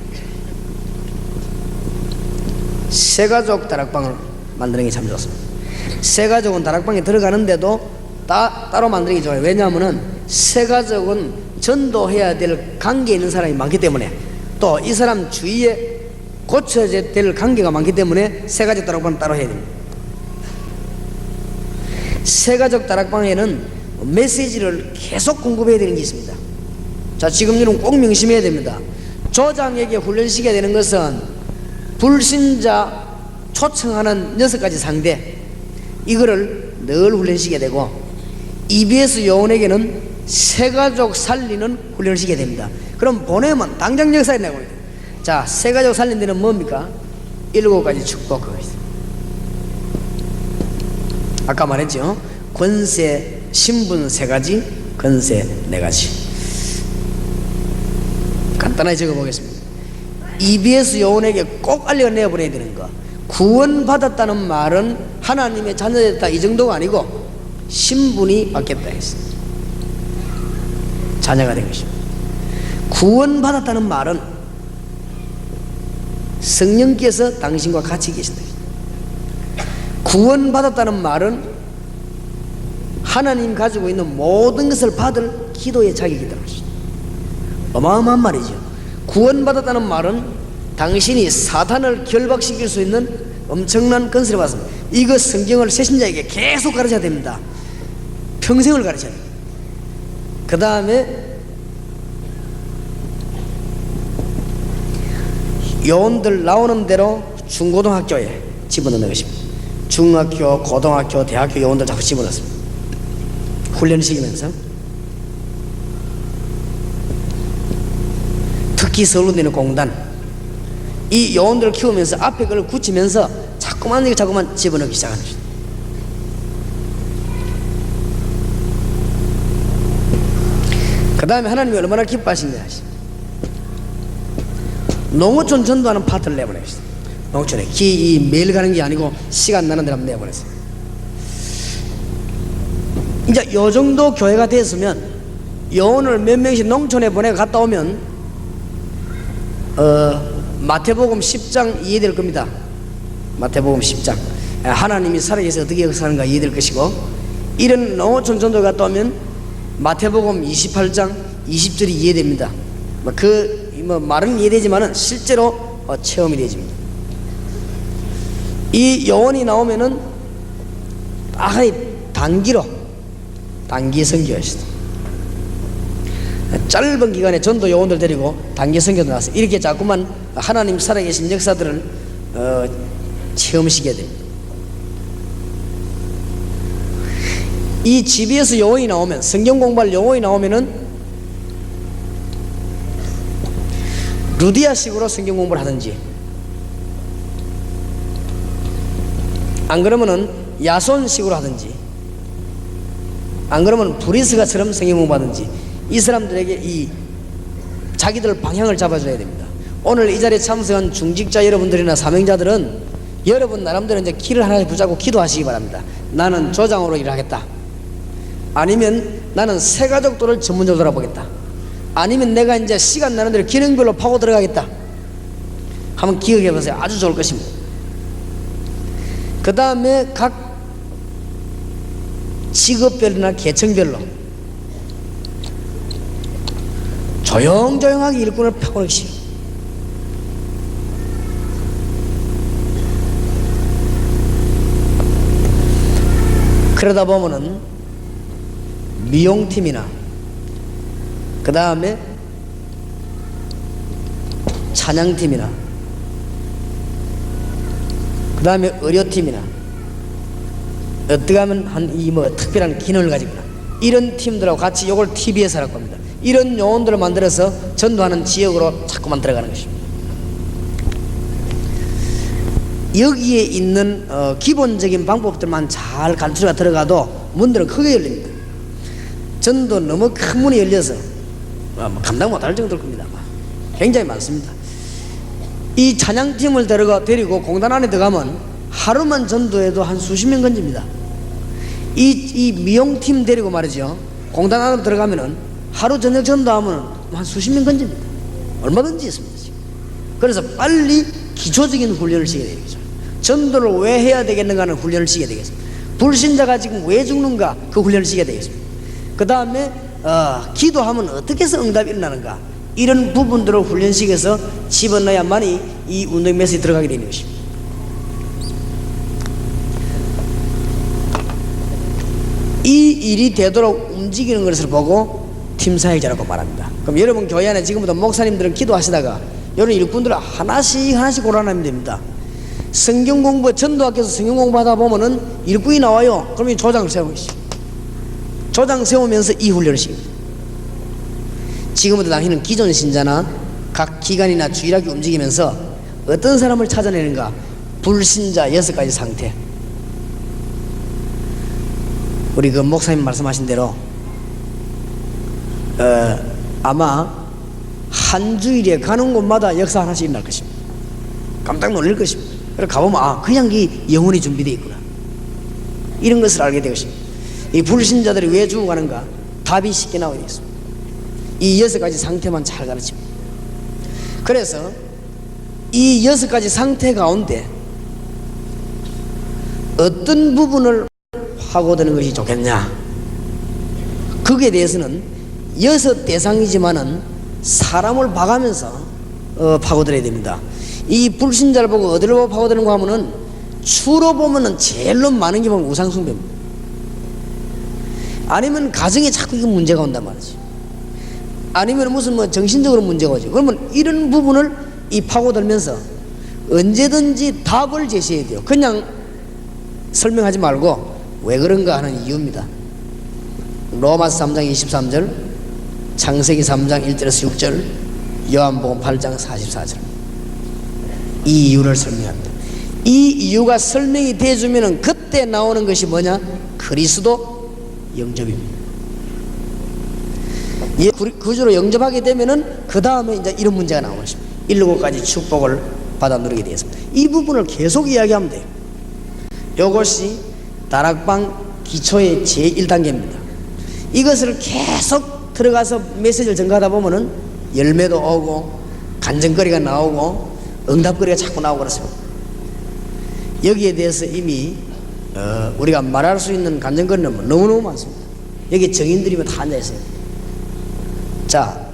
새가족 다락방을 만드는 게 참 좋습니다. 새가족은 다락방에 들어가는데도 따로 만드는 게 좋아요. 왜냐하면 새가족은 전도해야 될 관계에 있는 사람이 많기 때문에, 또 이 사람 주위에 고쳐야 될 관계가 많기 때문에 새가족 다락방은 따로 해야 됩니다. 새가족 다락방에는 메시지를 계속 공급해야 되는 게 있습니다. 자, 지금 여러분 꼭 명심해야 됩니다. 조장에게 훈련시켜야 되는 것은 불신자 초청하는 6가지 상대, 이거를 늘 훈련시켜야 되고, EBS 요원에게는 새가족 살리는 훈련을 시켜야 됩니다. 그럼 보내면 당장 역사에 내고 있어요. 자, 새가족 살리는 데는 뭡니까? 7가지 축복 그거 있어요. 아까 말했죠. 권세, 신분 3가지, 권세 4가지. 간단하게 적어보겠습니다. EBS 요원에게 꼭 알려내보내야 되는 거, 구원받았다는 말은 하나님의 자녀됐다 이 정도가 아니고 신분이 바뀌었다 했습니다. 자녀가 된 것입니다. 구원받았다는 말은 성령께서 당신과 같이 계신다. 구원받았다는 말은 하나님 가지고 있는 모든 것을 받을 기도의 자격이 있다는 것입니다. 어마어마한 말이죠. 구원받았다는 말은 당신이 사탄을 결박시킬 수 있는 엄청난 건설을 받습니다. 이거 성경을 새신자에게 계속 가르쳐야 됩니다. 평생을 가르쳐야 됩니다. 그 다음에 요원들 나오는 대로 중고등학교에 집어넣는 것입니다. 중학교, 고등학교, 대학교 요원들 자꾸 집어넣습니다. 훈련시키면서. 특히 서울대는 공단, 이 요원들을 키우면서 앞에 걸 굳히면서 자꾸만 집어넣기 시작하는 것입니다. 그 다음에 하나님이 얼마나 기뻐하시냐, 농어촌 전도하는 파트를 내보내셨어요. 농촌에 매일 가는 게 아니고 시간 나는 데를 한번 내보냈어요. 이제 요 정도 교회가 됐으면 요원을 몇 명씩 농촌에 보내 갔다 오면 마태복음 10장 이해될 겁니다. 마태복음 10장 하나님이 살아계셔서 어떻게 역사하는가 이해될 것이고, 이런 농어촌 전도 갔다 오면 마태복음 28장 20절이 이해됩니다. 말은 이해되지만은 실제로 체험이 되집니다. 이 요원이 나오면은 단기 선교였습니다. 짧은 기간에 전도 요원들 데리고 단기 선교도 나왔어요. 이렇게 자꾸만 하나님 살아계신 역사들을 체험시켜야 됩니다. 이 GBS 용어이 나오면, 성경 공부할 용어이 나오면은 루디아식으로 성경 공부를 하든지, 안 그러면은 야손식으로 하든지, 안 그러면 브리스가처럼 성경 공부하든지, 이 사람들에게 이 자기들 방향을 잡아줘야 됩니다. 오늘 이 자리에 참석한 중직자 여러분들이나 사명자들은 여러분 나름대로 이제 키를 하나 붙잡고 기도하시기 바랍니다. 나는 조장으로 일하겠다. 아니면 나는 새가족도를 전문적으로 돌아보겠다. 아니면 내가 이제 시간 나는 대로 기능별로 파고 들어가겠다. 한번 기억해 보세요. 아주 좋을 것입니다. 그 다음에 각 직업별이나 계층별로 조용조용하게 일꾼을 파고내시오. 그러다 보면은 미용팀이나 그 다음에 찬양팀이나 그 다음에 의료팀이나 어떻게 하면 이 특별한 기능을 가지거나 이런 팀들하고 같이 이걸 TBS 하라고 합니다. 이런 요원들을 만들어서 전도하는 지역으로 자꾸만 들어가는 것입니다. 여기에 있는 기본적인 방법들만 잘 간추려가 들어가도 문들은 크게 열립니다. 전도 너무 큰 문이 열려서 감당 못할 정도일 겁니다. 굉장히 많습니다. 이 찬양팀을 데리고 공단 안에 들어가면 하루만 전도해도 한 수십 명 건집니다. 이 미용팀 데리고 말이죠, 공단 안에 들어가면은 하루 저녁 전도하면 한 수십 명 건집니다. 얼마든지 있습니다. 그래서 빨리 기초적인 훈련을 시켜야 되겠죠. 전도를 왜 해야 되겠는가 하는 훈련을 시켜야 되겠습니다. 불신자가 지금 왜 죽는가, 그 훈련을 시켜야 되겠습니다. 그 다음에 기도하면 어떻게 해서 응답이 일어나는가, 이런 부분들을 훈련시켜서 집어넣어야만이 이 운동 메시지에 들어가게 되는 것입니다. 이 일이 되도록 움직이는 것을 보고 팀사역자라고 말합니다. 그럼 여러분 교회 안에 지금부터 목사님들은 기도하시다가 여러분 일꾼들을 하나씩 골라내면 됩니다. 성경 공부, 전도학교에서 성경 공부하다 보면은 일꾼이 나와요. 그러면 조장을 세우시죠. 조장 세우면서 이 훈련을 시킵니다. 지금부터 당신은 기존 신자나 각 기관이나 주일학교 움직이면서 어떤 사람을 찾아내는가, 불신자 6가지 상태. 우리 그 목사님 말씀하신 대로 아마 한 주일에 가는 곳마다 역사 하나씩 일어날 것입니다. 깜짝 놀랄 것입니다. 그래서 가보면 그냥 이 영혼이 준비되어 있구나, 이런 것을 알게 될 것입니다. 이 불신자들이 왜 죽어가는가, 답이 쉽게 나오게 되어 있습니다. 이 6가지 상태만 잘 가르칩니다. 그래서 이 6가지 상태 가운데 어떤 부분을 파고드는 것이 좋겠냐, 거기에 대해서는 6 대상이지만은 사람을 봐가면서 파고들어야 됩니다. 이 불신자를 보고 어디를 보고 파고드는가 하면은 주로 보면은 제일로 많은 게 보면 우상숭배입니다. 아니면 가정에 자꾸 이거 문제가 온단 말이지, 아니면 무슨 정신적으로 문제가 오지. 그러면 이런 부분을 이 파고들면서 언제든지 답을 제시해야 돼요. 그냥 설명하지 말고 왜 그런가 하는 이유입니다. 로마서 3장 23절, 창세기 3장 1절에서 6절, 요한복음 8장 44절, 이 이유를 설명합니다. 이 이유가 설명이 되어주면 그때 나오는 것이 뭐냐, 그리스도 영접입니다. 이 구주로 영접하게 되면은 그 다음에 이제 이런 문제가 나오는 것입니다. 7가지 축복을 받아 누리게 되었습니다. 이 부분을 계속 이야기하면 돼요. 이것이 다락방 기초의 제1단계입니다. 이것을 계속 들어가서 메시지를 전가하다 보면은 열매도 오고 간증거리가 나오고 응답거리가 자꾸 나오고 그렇습니다. 여기에 대해서 이미 우리가 말할 수 있는 간증거리는 너무너무 많습니다. 여기 정인들이면 다 앉아있어요. 자,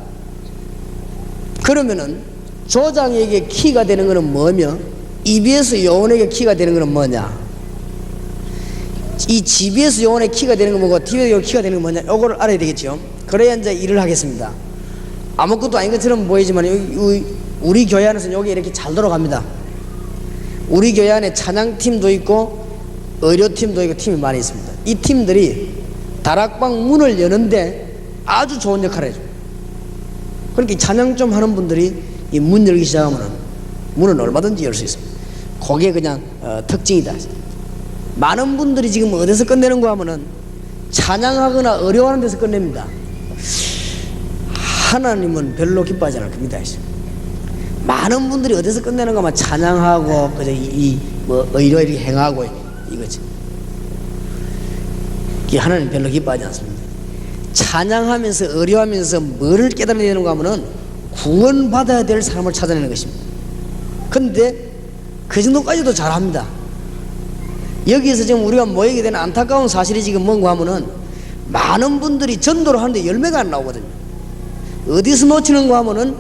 그러면은 조장에게 키가 되는 것은 뭐며 EBS 요원에게 키가 되는 것은 뭐냐, 이 GBS 요원의 키가 되는 건 뭐고 TBS 요원 키가 되는 건 뭐냐, 요거를 알아야 되겠죠. 그래야 이제 일을 하겠습니다. 아무것도 아닌 것처럼 보이지만 우리 교회 안에서는 여기 이렇게 잘 돌아갑니다. 우리 교회 안에 찬양팀도 있고 의료팀도 있고 팀이 많이 있습니다. 이 팀들이 다락방 문을 여는데 아주 좋은 역할을 해줘. 그렇게 찬양 좀 하는 분들이 이 문 열기 시작하면 문은 얼마든지 열 수 있습니다. 그게 그냥 특징이다. 많은 분들이 지금 어디서 끝내는가 하면은 찬양하거나 어려워하는 데서 끝냅니다. 하나님은 별로 기뻐하지 않을 겁니다. 많은 분들이 어디서 끝내는가 하면 찬양하고 그저 뭐 의료를 행하고 이거지. 이게 하나님 별로 기뻐하지 않습니다. 찬양하면서 어려워하면서 뭐를 깨달아야 되는가 하면은 구원받아야 될 사람을 찾아내는 것입니다. 근데 그 정도까지도 잘합니다. 여기에서 지금 우리가 모이게 되는 안타까운 사실이 지금 뭔가 하면은 많은 분들이 전도를 하는데 열매가 안 나오거든요. 어디서 놓치는가 하면은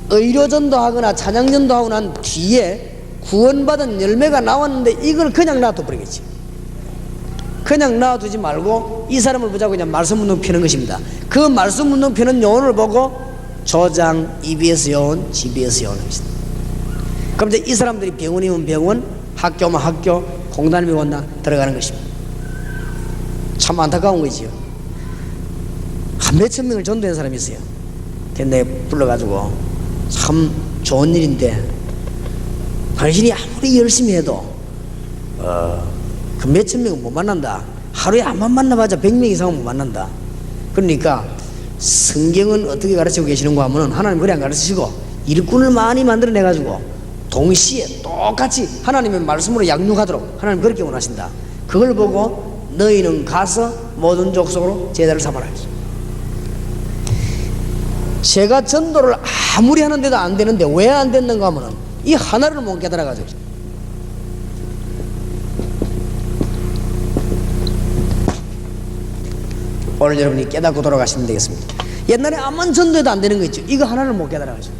의료전도 하거나 찬양전도 하고 난 뒤에 구원받은 열매가 나왔는데 이걸 그냥 놔둬버리겠지. 그냥 놔두지 말고 이 사람을 보자고 그냥 말씀 운동 피는 것입니다. 그 말씀 운동 피는 요원을 보고 조장, EBS 요원, GBS 요원을 합니다. 그럼 이제 이 사람들이 병원이면 병원, 학교면 학교, 공단이면 공단 들어가는 것입니다. 참 안타까운 거지요. 한 몇천 명을 전도한 사람이 있어요. 근데 불러가지고 참 좋은 일인데 당신이 아무리 열심히 해도 그 몇천 명은 못 만난다. 하루에 한번 만나봐자 100명 이상은 못 만난다. 그러니까 성경은 어떻게 가르치고 계시는가 하면 하나님 그래 안 가르치시고 일꾼을 많이 만들어내가지고 동시에 똑같이 하나님의 말씀으로 양육하도록 하나님 그렇게 원하신다. 그걸 보고 너희는 가서 모든 족속으로 제자를 삼아라. 제가 전도를 아무리 하는데도 안 되는데 왜 안 됐는가 하면 이 하나를 못 깨달아가지고 오늘 여러분이 깨닫고 돌아가시면 되겠습니다. 옛날에 아무런 전도해도 안 되는 거 있죠. 이거 하나를 못 깨달아가지고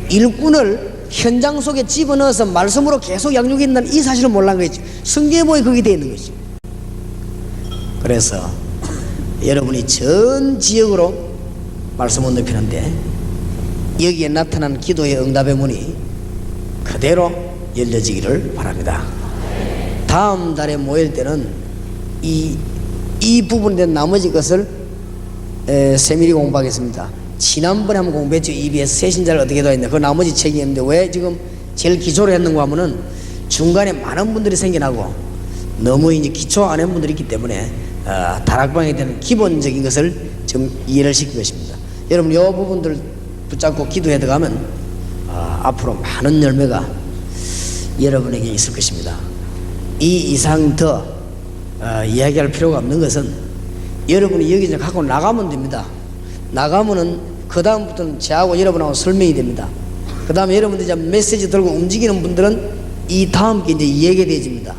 일꾼을 현장 속에 집어넣어서 말씀으로 계속 양육한다는 이 사실을 몰란 거 있죠. 성경에 보니 그게 되어 있는 거죠. 그래서 여러분이 전 지역으로 말씀을 넓히는데 여기에 나타난 기도의 응답의 문이 그대로 열려지기를 바랍니다. 다음 달에 모일 때는 이 부분에 대한 나머지 것을 세밀히 공부하겠습니다. 지난번에 한번 공부했죠. EBS 새신자를 어떻게 도와야 했나. 그 나머지 책이 있는데 왜 지금 제일 기초로 했는가 하면은 중간에 많은 분들이 생겨나고 너무 이제 기초 안 한 분들이 있기 때문에 다락방에 대한 기본적인 것을 좀 이해를 시킨 것입니다. 여러분 이 부분들 붙잡고 기도해 들어가면 앞으로 많은 열매가 여러분에게 있을 것입니다. 이 이상 더 이야기할 필요가 없는 것은 여러분이 여기 이제 갖고 나가면 됩니다. 나가면은 그 다음부터는 저하고 여러분하고 설명이 됩니다. 그 다음에 여러분들이 이제 메시지 들고 움직이는 분들은 이 다음 게 이제 이야기되어집니다.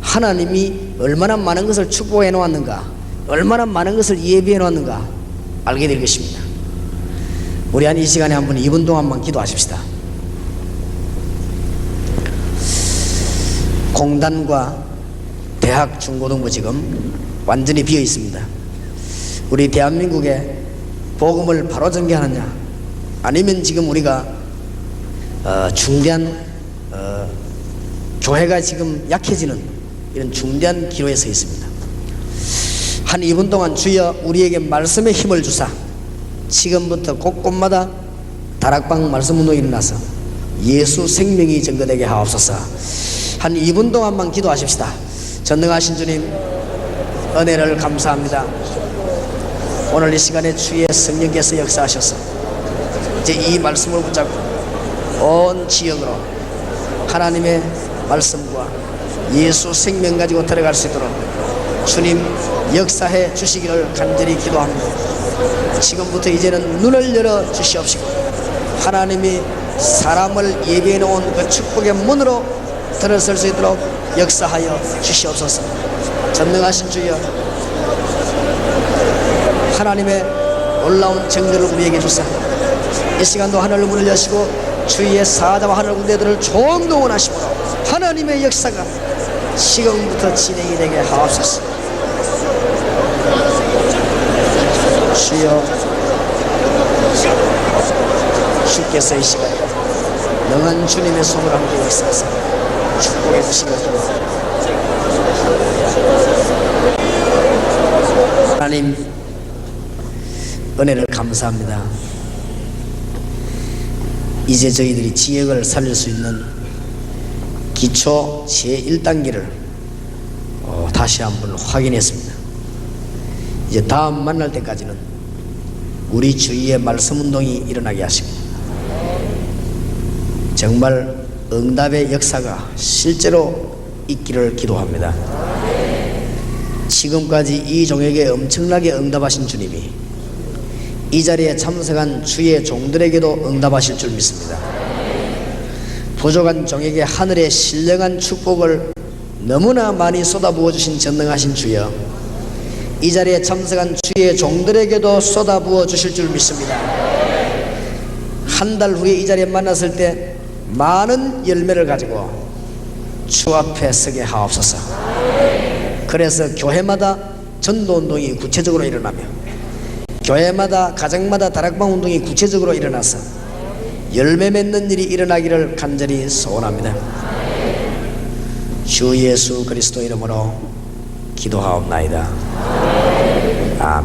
하나님이 얼마나 많은 것을 축복해 놓았는가, 얼마나 많은 것을 예비해 놓았는가 알게 될 것입니다. 우리 한 이 시간에 한번 2분 동안만 기도하십시다. 공단과 대학, 중고등부 지금 완전히 비어 있습니다. 우리 대한민국에 복음을 바로 전개하느냐 아니면 지금 우리가 중대한 교회가 지금 약해지는 이런 중대한 기로에 서 있습니다. 한 2분 동안 주여 우리에게 말씀의 힘을 주사 지금부터 곳곳마다 다락방 말씀 운동이 일어나서 예수 생명이 증거되게 하옵소서. 한 2분 동안만 기도하십시다. 전능하신 주님 은혜를 감사합니다. 오늘 이 시간에 주의 성령께서 역사하셔서 이제 이 말씀을 붙잡고 온 지역으로 하나님의 말씀과 예수 생명 가지고 들어갈 수 있도록 주님 역사해 주시기를 간절히 기도합니다. 지금부터 이제는 눈을 열어 주시옵시고 하나님이 사람을 예비해 놓은 그 축복의 문으로 들어설 수 있도록 역사하여 주시옵소서. 전능하신 주여 하나님의 놀라운 정죄를 우리에게 주사 이 시간도 하늘을 문을 여시고 주위의 사자와 하늘 군대들을 조금도 원하시고 하나님의 역사가 지금부터 진행이 되게 하옵소서. 주여 주께서 이 시간에 능한 주님의 손을 함께 역사하사 축복해 주시옵소서. 하나님 은혜를 감사합니다. 이제 저희들이 지역을 살릴 수 있는 기초 제1단계를 다시 한번 확인했습니다. 이제 다음 만날 때까지는 우리 주위에 말씀운동이 일어나게 하시고 정말 응답의 역사가 실제로 있기를 기도합니다. 지금까지 이 종에게 엄청나게 응답하신 주님이 이 자리에 참석한 주의 종들에게도 응답하실 줄 믿습니다. 부족한 종에게 하늘의 신령한 축복을 너무나 많이 쏟아부어 주신 전능하신 주여, 이 자리에 참석한 주의 종들에게도 쏟아부어 주실 줄 믿습니다. 한 달 후에 이 자리에 만났을 때 많은 열매를 가지고 주 앞에 서게 하옵소서. 그래서 교회마다 전도운동이 구체적으로 일어나며 교회마다 가정마다 다락방 운동이 구체적으로 일어나서 열매 맺는 일이 일어나기를 간절히 소원합니다. 주 예수 그리스도 이름으로 기도하옵나이다.